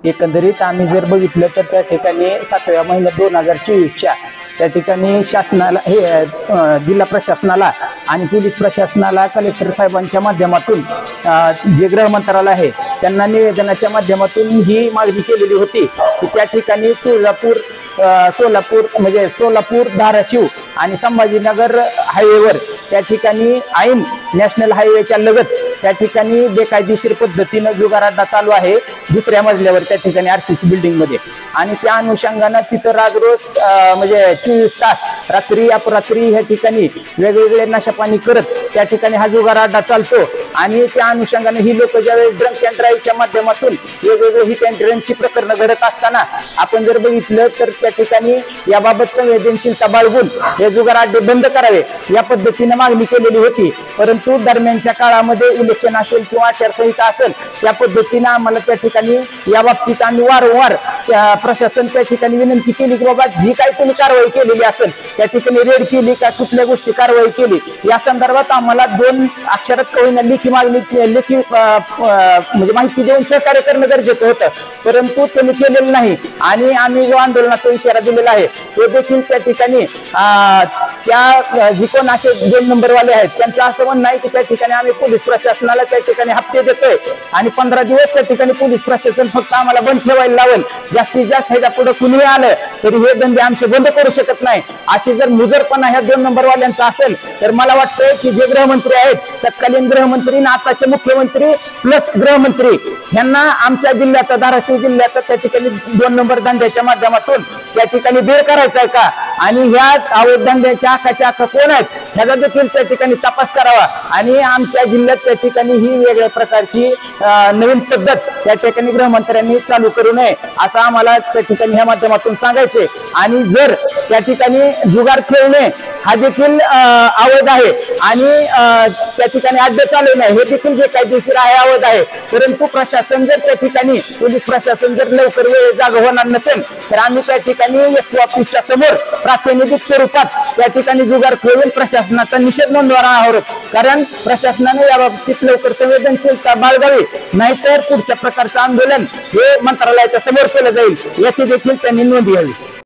एकंदरीत आम्ही जर बघितलं तर त्या ठिकाणी 7व्या महिन्यात 2024च्या त्या ठिकाणी शासनाला जिल्हा प्रशासनाला आणि पोलीस प्रशासनाला कलेक्टर साहेबांच्या माध्यमातून जे गृह मंत्रालय आहे त्यांना निवेदनाच्या माध्यमातून ही मागणी केलेली होती की त्या ठिकाणी तुळजापूर सोलापूर धाराशिव आणि संभाजीनगर हायवेवर त्या ठिकाणी ऐन नॅशनल हायवेच्या लगत त्या ठिकाणी बेकायदेशीर पद्धतीनं जुगार अड्डा चालू आहे दुसऱ्या मजल्यावर त्या ठिकाणी RCC बिल्डिंग मध्ये आणि त्या अनुषंगानं तिथं राजरोज 24 तास रात्री अपरात्री ह्या ठिकाणी वेगवेगळे नशापाणी करत त्या ठिकाणी हा जुगार अड्डा चालतो आणि त्या अनुषंगाने ही लोक ज्यावेळेस ड्रंक अँड ड्राईव्हच्या माध्यमातून वेगवेगळे हिट अँड रनची प्रकरणं घडत असताना आपण जर बघितलं तर त्या ठिकाणी याबाबत संवेदनशीलता बाळगून हे जुगार अड्डे बंद करावे या पद्धतीने मागणी केलेली होती। परंतु दरम्यानच्या काळामध्ये इलेक्शन असेल किंवा आचारसंहिता असेल त्या पद्धतीने आम्हाला त्या ठिकाणी या बाबतीत आम्ही वारंवार प्रशासन त्या ठिकाणी विनंती केली की बाबा जी काही तुम्ही कारवाई केलेली असेल त्या ठिकाणी रेड केली का कुठल्या गोष्टी कारवाई केली या संदर्भात आम्हाला 2 अक्षरात कळून लेखी माहिती देऊन सहकार्य करणं गरजेचं होतं, परंतु त्यांनी केलेलं नाही आणि आम्ही जो आंदोलनाचा इशारा दिलेला आहे तो देखील त्या ठिकाणी त्या जी कोण असे 2 नंबरवाले आहेत त्यांचं असं म्हणणं आहे की त्या ठिकाणी आम्ही पोलीस प्रशासनाला त्या ठिकाणी हप्ते देतोय आणि 15 दिवस त्या ठिकाणी पोलीस प्रशासन फक्त आम्हाला बंद ठेवायला लावल, जास्तीत जास्त ह्याच्या पुढे कुणीही आलं तरी हे धंदे आमचे बंद करू शकत नाही। अशी जर मुजरपणा ह्या 2 नंबरवाल्यांचा असेल तर मला वाटतंय की जे गृहमंत्री आहेत तत्कालीन गृहमंत्री आणि आताचे मुख्यमंत्री प्लस गृहमंत्री यांना आमच्या जिल्ह्याचा धाराशिव जिल्ह्याचा त्या ठिकाणी 2 नंबर धंद्याच्या माध्यमातून त्या ठिकाणी बेर करायचा आहे का आणि ह्या अवैध धंद्याच्या आखाच्या आखा कोण आहेत ह्याचा देखील त्या ठिकाणी तपास करावा आणि आमच्या जिल्ह्यात त्या ठिकाणी ही वेगळ्या प्रकारची नवीन पद्धत त्या ठिकाणी गृहमंत्र्यांनी चालू करू नये असं आम्हाला त्या ठिकाणी ह्या माध्यमातून सांगायचे। आणि जर त्या ठिकाणी जुगार खेळणे हा देखील अवैध आहे आणि त्या ठिकाणी अड्डे चालवणे हे देखील बेकायदेशीर आहे, अवैध आहे, परंतु प्रशासन जर त्या ठिकाणी पोलीस प्रशासन जर लवकर जागा होणार नसेल तर आम्ही त्या ठिकाणी एसटी ऑफिसच्या समोर प्रातिनिधिक स्वरूपात त्या ठिकाणी जुगार खेळून प्रशासनाचा निषेध नोंदवणार आहोत, कारण प्रशासनाने या बाबतीत लवकर संवेदनशीलता बाळगावी, नाहीतर पुढच्या प्रकारचं आंदोलन हे मंत्रालयाच्या समोर केलं जाईल याची देखील त्यांनी नोंद घ्यावी।